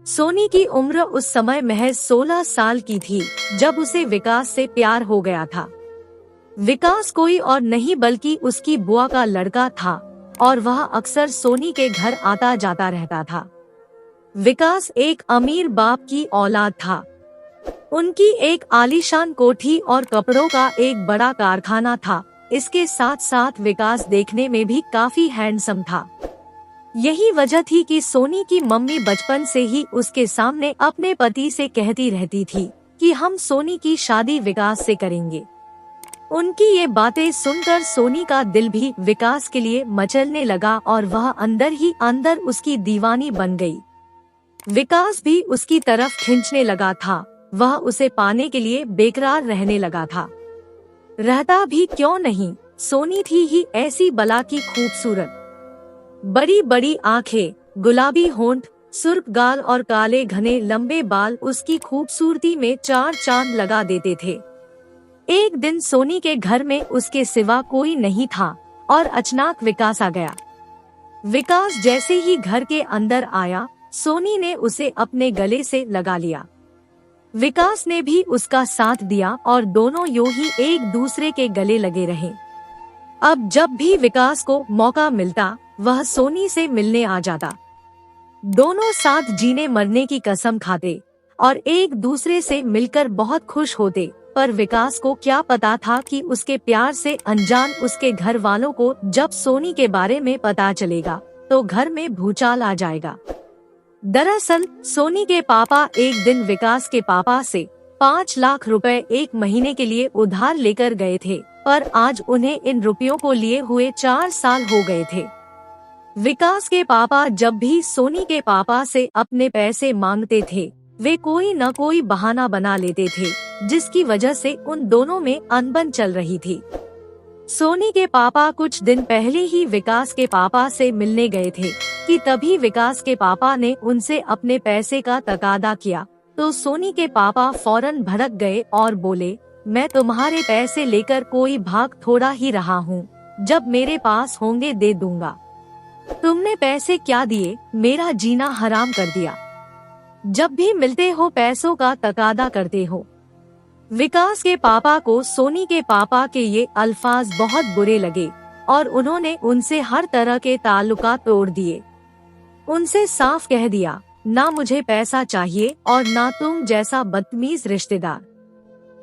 सोनी की उम्र उस समय महज 16 साल की थी जब उसे विकास से प्यार हो गया था। विकास कोई और नहीं बल्कि उसकी बुआ का लड़का था और वह अक्सर सोनी के घर आता जाता रहता था। विकास एक अमीर बाप की औलाद था। उनकी एक आलीशान कोठी और कपड़ों का एक बड़ा कारखाना था। इसके साथ साथ विकास देखने में भी काफी हैंडसम था। यही वजह थी कि सोनी की मम्मी बचपन से ही उसके सामने अपने पति से कहती रहती थी कि हम सोनी की शादी विकास से करेंगे। उनकी ये बातें सुनकर सोनी का दिल भी विकास के लिए मचलने लगा और वह अंदर ही अंदर उसकी दीवानी बन गई। विकास भी उसकी तरफ खींचने लगा था। वह उसे पाने के लिए बेकरार रहने लगा था। रहता भी क्यों नहीं, सोनी थी ही ऐसी बला की खूबसूरत। बड़ी बड़ी आंखें, गुलाबी होंठ, सुर्ख गाल और काले घने लंबे बाल उसकी खूबसूरती में चार चांद लगा देते थे। एक दिन सोनी के घर में उसके सिवा कोई नहीं था और अचानक विकास आ गया। विकास जैसे ही घर के अंदर आया, सोनी ने उसे अपने गले से लगा लिया। विकास ने भी उसका साथ दिया और दोनों यूं ही एक दूसरे के गले लगे रहे। अब जब भी विकास को मौका मिलता वह सोनी से मिलने आ जाता। दोनों साथ जीने मरने की कसम खाते और एक दूसरे से मिलकर बहुत खुश होते। पर विकास को क्या पता था कि उसके प्यार से अनजान उसके घर वालों को जब सोनी के बारे में पता चलेगा तो घर में भूचाल आ जाएगा। दरअसल सोनी के पापा एक दिन विकास के पापा से 5 लाख रुपए एक महीने के लिए उधार लेकर गए थे, पर आज उन्हें इन रुपयों को लिए हुए 4 साल हो गए थे। विकास के पापा जब भी सोनी के पापा से अपने पैसे मांगते थे, वे कोई न कोई बहाना बना लेते थे, जिसकी वजह से उन दोनों में अनबन चल रही थी। सोनी के पापा कुछ दिन पहले ही विकास के पापा से मिलने गए थे कि तभी विकास के पापा ने उनसे अपने पैसे का तकादा किया, तो सोनी के पापा फौरन भड़क गए और बोले, मैं तुम्हारे पैसे लेकर कोई भाग थोड़ा ही रहा हूँ, जब मेरे पास होंगे दे दूंगा। तुमने पैसे क्या दिए, मेरा जीना हराम कर दिया। जब भी मिलते हो पैसों का तकादा करते हो। विकास के पापा को सोनी के पापा के ये अल्फाज बहुत बुरे लगे और उन्होंने उनसे हर तरह के ताल्लुकात तोड़ दिए। उनसे साफ कह दिया, ना मुझे पैसा चाहिए और ना तुम जैसा बदतमीज रिश्तेदार।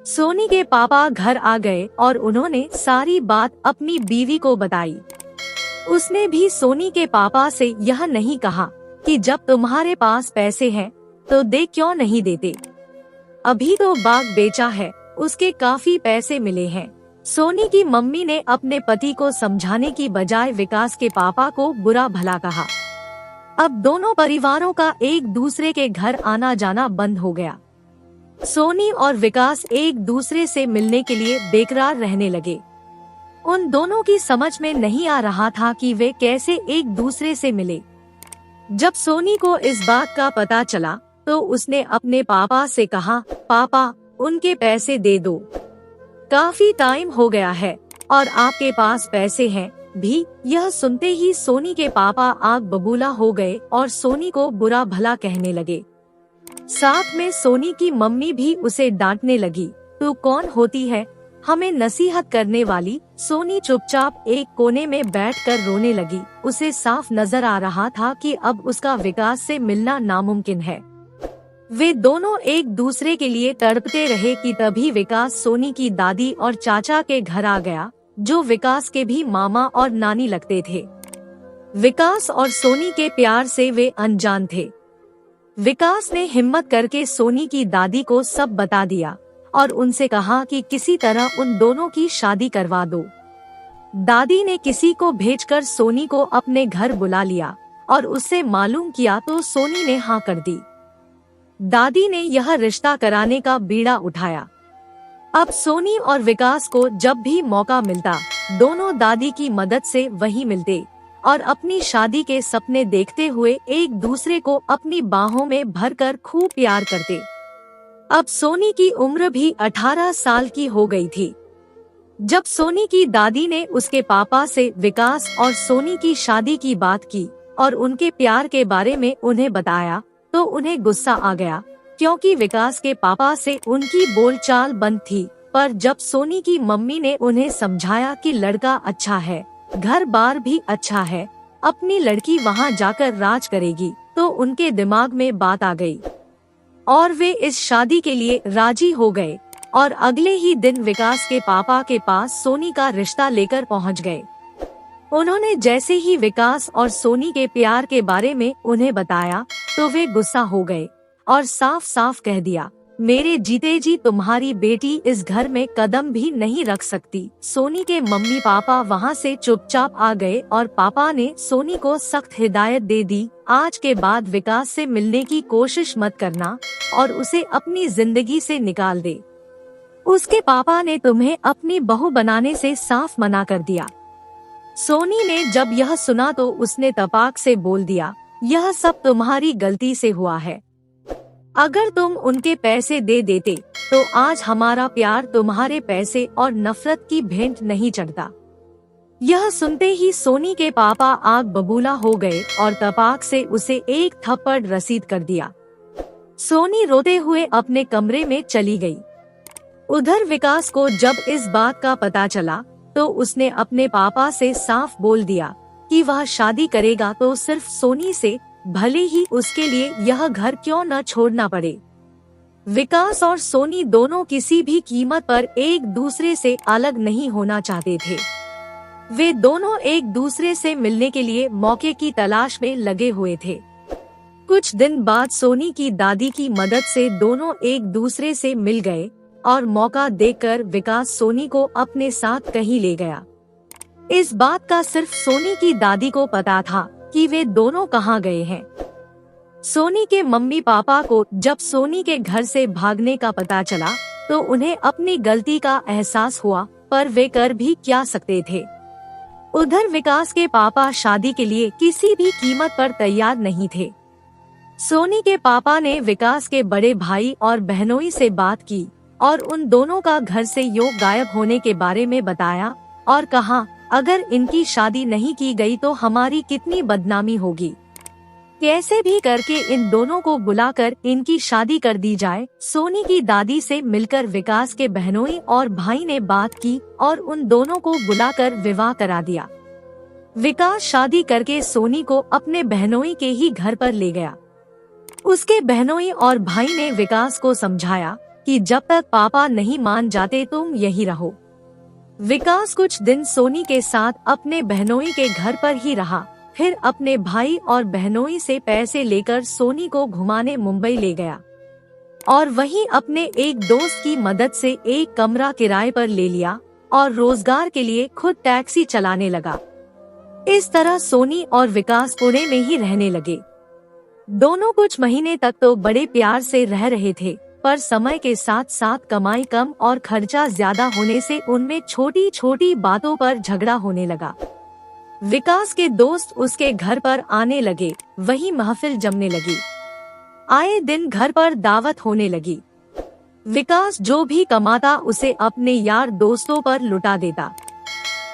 सोनी के पापा घर आ गए और उन्होंने सारी बात अपनी बीवी को बताई। उसने भी सोनी के पापा से यह नहीं कहा कि जब तुम्हारे पास पैसे हैं तो दे क्यों नहीं देते, अभी तो बाग बेचा है, उसके काफी पैसे मिले हैं। सोनी की मम्मी ने अपने पति को समझाने की बजाय विकास के पापा को बुरा भला कहा। अब दोनों परिवारों का एक दूसरे के घर आना जाना बंद हो गया। सोनी और विकास एक दूसरे से मिलने के लिए बेकरार रहने लगे। उन दोनों की समझ में नहीं आ रहा था कि वे कैसे एक दूसरे से मिले। जब सोनी को इस बात का पता चला तो उसने अपने पापा से कहा, पापा उनके पैसे दे दो, काफी टाइम हो गया है और आपके पास पैसे हैं भी। यह सुनते ही सोनी के पापा आग बबूला हो गए और सोनी को बुरा भला कहने लगे। साथ में सोनी की मम्मी भी उसे डांटने लगी, तू कौन होती है हमें नसीहत करने वाली। सोनी चुपचाप एक कोने में बैठकर रोने लगी। उसे साफ नजर आ रहा था कि अब उसका विकास से मिलना नामुमकिन है। वे दोनों एक दूसरे के लिए तड़पते रहे कि तभी विकास सोनी की दादी और चाचा के घर आ गया, जो विकास के भी मामा और नानी लगते थे। विकास और सोनी के प्यार से वे अनजान थे। विकास ने हिम्मत करके सोनी की दादी को सब बता दिया और उनसे कहा कि किसी तरह उन दोनों की शादी करवा दो। दादी ने किसी को भेजकर सोनी को अपने घर बुला लिया और उससे मालूम किया तो सोनी ने हाँ कर दी। दादी ने यह रिश्ता कराने का बीड़ा उठाया। अब सोनी और विकास को जब भी मौका मिलता, दोनों दादी की मदद से वहीं मिलते और अपनी शादी के सपने देखते हुए एक दूसरे को अपनी बाहों में भरकर खूब प्यार करते। अब सोनी की उम्र भी 18 साल की हो गई थी। जब सोनी की दादी ने उसके पापा से विकास और सोनी की शादी की बात की और उनके प्यार के बारे में उन्हें बताया, तो उन्हें गुस्सा आ गया, क्योंकि विकास के पापा से उनकी बोलचाल बंद थी। पर जब सोनी की मम्मी ने उन्हें समझाया कि लड़का अच्छा है, घर बार भी अच्छा है, अपनी लड़की वहाँ जाकर राज करेगी, तो उनके दिमाग में बात आ गई और वे इस शादी के लिए राजी हो गए। और अगले ही दिन विकास के पापा के पास सोनी का रिश्ता लेकर पहुँच गए। उन्होंने जैसे ही विकास और सोनी के प्यार के बारे में उन्हें बताया, तो वे गुस्सा हो गए और साफ साफ कह दिया, मेरे जीते जी तुम्हारी बेटी इस घर में कदम भी नहीं रख सकती। सोनी के मम्मी पापा वहाँ से चुपचाप आ गए और पापा ने सोनी को सख्त हिदायत दे दी, आज के बाद विकास से मिलने की कोशिश मत करना और उसे अपनी जिंदगी से निकाल दे। उसके पापा ने तुम्हें अपनी बहू बनाने से साफ मना कर दिया। सोनी ने जब यह सुना तो उसने तपाक से बोल दिया, यह सब तुम्हारी गलती से हुआ है। अगर तुम उनके पैसे दे देते तो आज हमारा प्यार तुम्हारे पैसे और नफरत की भेंट नहीं चढ़ता। यह सुनते ही सोनी के पापा आग बबूला हो गए और तपाक से उसे एक थप्पड़ रसीद कर दिया। सोनी रोते हुए अपने कमरे में चली गई। उधर विकास को जब इस बात का पता चला तो उसने अपने पापा से साफ बोल दिया कि वह शादी करेगा तो सिर्फ सोनी से, भले ही उसके लिए यह घर क्यों न छोड़ना पड़े। विकास और सोनी दोनों किसी भी कीमत पर एक दूसरे से अलग नहीं होना चाहते थे। वे दोनों एक दूसरे से मिलने के लिए मौके की तलाश में लगे हुए थे। कुछ दिन बाद सोनी की दादी की मदद से दोनों एक दूसरे से मिल गए और मौका देखकर विकास सोनी को अपने साथ कहीं ले गया। इस बात का सिर्फ सोनी की दादी को पता था कि वे दोनों कहाँ गए हैं। सोनी के मम्मी पापा को जब सोनी के घर से भागने का पता चला तो उन्हें अपनी गलती का एहसास हुआ, पर वे कर भी क्या सकते थे। उधर विकास के पापा शादी के लिए किसी भी कीमत पर तैयार नहीं थे। सोनी के पापा ने विकास के बड़े भाई और बहनोई से बात की और उन दोनों का घर से योग गायब होने के बारे में बताया और कहा, अगर इनकी शादी नहीं की गई तो हमारी कितनी बदनामी होगी। कैसे भी करके इन दोनों को बुलाकर इनकी शादी कर दी जाए। सोनी की दादी से मिलकर विकास के बहनोई और भाई ने बात की और उन दोनों को बुलाकर विवाह करा दिया। विकास शादी करके सोनी को अपने बहनोई के ही घर पर ले गया। उसके बहनोई और भाई ने विकास को समझाया कि जब तक पापा नहीं मान जाते तुम यही रहो। विकास कुछ दिन सोनी के साथ अपने बहनोई के घर पर ही रहा, फिर अपने भाई और बहनोई से पैसे लेकर सोनी को घुमाने मुंबई ले गया और वहीं अपने एक दोस्त की मदद से एक कमरा किराए पर ले लिया और रोजगार के लिए खुद टैक्सी चलाने लगा। इस तरह सोनी और विकास पुणे में ही रहने लगे। दोनों कुछ महीने तक तो बड़े प्यार से रह रहे थे, पर समय के साथ साथ कमाई कम और खर्चा ज्यादा होने से उनमें छोटी छोटी बातों पर झगड़ा होने लगा। विकास के दोस्त उसके घर पर आने लगे, वहीं महफिल जमने लगी। आए दिन घर पर दावत होने लगी। विकास जो भी कमाता उसे अपने यार दोस्तों पर लुटा देता।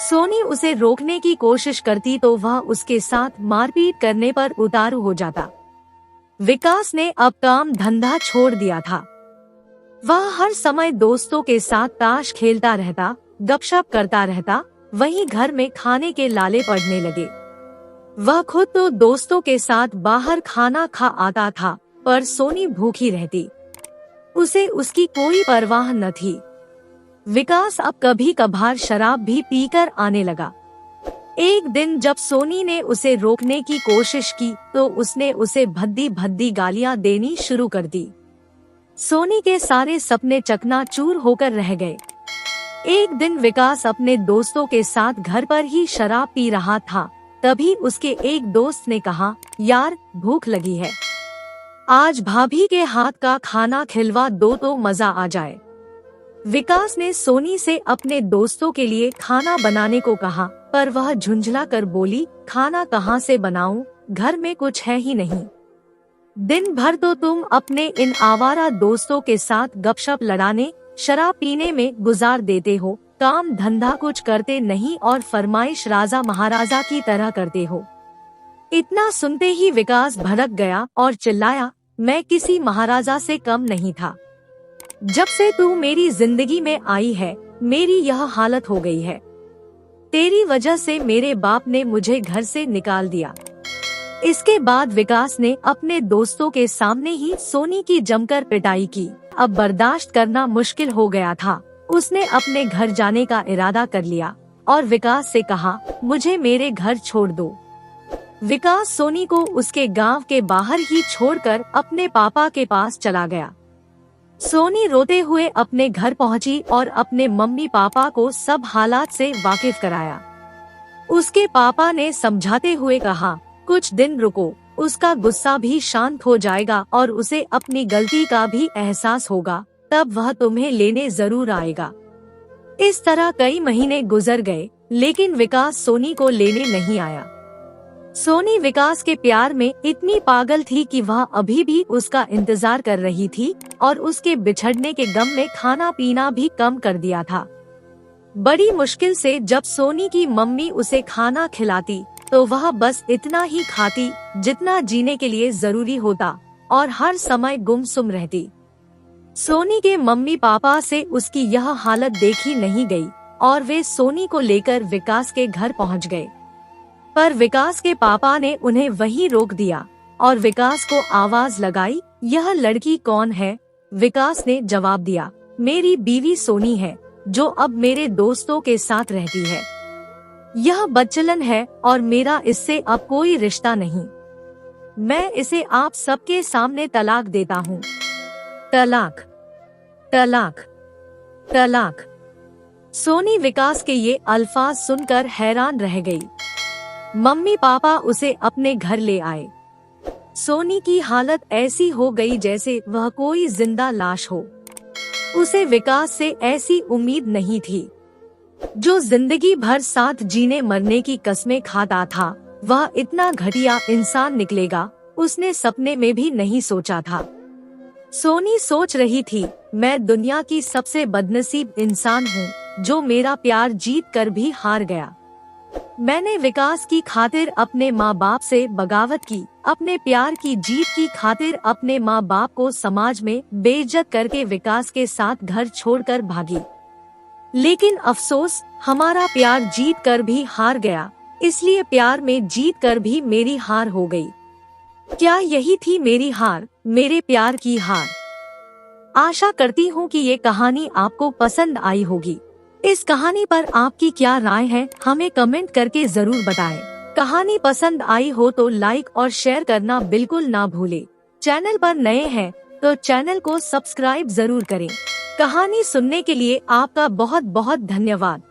सोनी उसे रोकने की कोशिश करती तो वह उसके साथ मारपीट करने पर उतारू हो जाता। विकास ने अब काम धंधा छोड़ दिया था। वह हर समय दोस्तों के साथ ताश खेलता रहता, गपशप करता रहता, वहीं घर में खाने के लाले पड़ने लगे। वह खुद तो दोस्तों के साथ बाहर खाना खा आता था, पर सोनी भूखी रहती। उसे उसकी कोई परवाह न थी। विकास अब कभी कभार शराब भी पीकर आने लगा। एक दिन जब सोनी ने उसे रोकने की कोशिश की तो उसने उसे भद्दी भद्दी गालियां देनी शुरू कर दी। सोनी के सारे सपने चकनाचूर होकर रह गए। एक दिन विकास अपने दोस्तों के साथ घर पर ही शराब पी रहा था, तभी उसके एक दोस्त ने कहा, यार भूख लगी है, आज भाभी के हाथ का खाना खिलवा दो तो मजा आ जाए। विकास ने सोनी से अपने दोस्तों के लिए खाना बनाने को कहा, पर वह झुंझला कर बोली, खाना कहाँ से बनाऊं, घर में कुछ है ही नहीं। दिन भर तो तुम अपने इन आवारा दोस्तों के साथ गपशप लड़ाने, शराब पीने में गुजार देते हो, काम धंधा कुछ करते नहीं और फरमाइश राजा महाराजा की तरह करते हो। इतना सुनते ही विकास भड़क गया और चिल्लाया, मैं किसी महाराजा से कम नहीं था। जब से तू मेरी जिंदगी में आई है, मेरी यह हालत हो गई है। तेरी वजह से मेरे बाप ने मुझे घर से निकाल दिया। इसके बाद विकास ने अपने दोस्तों के सामने ही सोनी की जमकर पिटाई की। अब बर्दाश्त करना मुश्किल हो गया था। उसने अपने घर जाने का इरादा कर लिया और विकास से कहा, मुझे मेरे घर छोड़ दो। विकास सोनी को उसके गांव के बाहर ही छोड़कर अपने पापा के पास चला गया। सोनी रोते हुए अपने घर पहुंची और अपने मम्मी पापा को सब हालात से वाकिफ कराया। उसके पापा ने समझाते हुए कहा, कुछ दिन रुको, उसका गुस्सा भी शांत हो जाएगा और उसे अपनी गलती का भी एहसास होगा, तब वह तुम्हें लेने जरूर आएगा। इस तरह कई महीने गुजर गए, लेकिन विकास सोनी को लेने नहीं आया। सोनी विकास के प्यार में इतनी पागल थी कि वह अभी भी उसका इंतजार कर रही थी और उसके बिछड़ने के गम में खाना पीना भी कम कर दिया था। बड़ी मुश्किल से जब सोनी की मम्मी उसे खाना खिलाती तो वह बस इतना ही खाती जितना जीने के लिए जरूरी होता और हर समय गुमसुम रहती। सोनी के मम्मी पापा से उसकी यह हालत देखी नहीं गई और वे सोनी को लेकर विकास के घर पहुंच गए। पर विकास के पापा ने उन्हें वहीं रोक दिया और विकास को आवाज लगाई, यह लड़की कौन है? विकास ने जवाब दिया, मेरी बीवी सोनी है, जो अब मेरे दोस्तों के साथ रहती है। यह बदचलन है और मेरा इससे अब कोई रिश्ता नहीं। मैं इसे आप सबके सामने तलाक देता हूँ। तलाक, तलाक, तलाक। सोनी विकास के ये अल्फाज सुनकर हैरान रह गई। मम्मी पापा उसे अपने घर ले आए। सोनी की हालत ऐसी हो गई जैसे वह कोई जिंदा लाश हो। उसे विकास से ऐसी उम्मीद नहीं थी। जो जिंदगी भर साथ जीने मरने की कस्में खाता था, वह इतना घटिया इंसान निकलेगा, उसने सपने में भी नहीं सोचा था। सोनी सोच रही थी, मैं दुनिया की सबसे बदनसीब इंसान हूँ जो मेरा प्यार जीत कर भी हार गया। मैंने विकास की खातिर अपने माँ बाप से बगावत की, अपने प्यार की जीत की खातिर अपने माँ बाप को समाज में बेइज्जत करके विकास के साथ घर छोड़कर भागी। लेकिन अफसोस, हमारा प्यार जीत कर भी हार गया, इसलिए प्यार में जीत कर भी मेरी हार हो गई। क्या यही थी मेरी हार, मेरे प्यार की हार? आशा करती हूँ कि ये कहानी आपको पसंद आई होगी। इस कहानी पर आपकी क्या राय है, हमें कमेंट करके जरूर बताएं। कहानी पसंद आई हो तो लाइक और शेयर करना बिल्कुल ना भूलें। चैनल पर नए हैं तो चैनल को सब्सक्राइब जरूर करें। कहानी सुनने के लिए आपका बहुत बहुत धन्यवाद।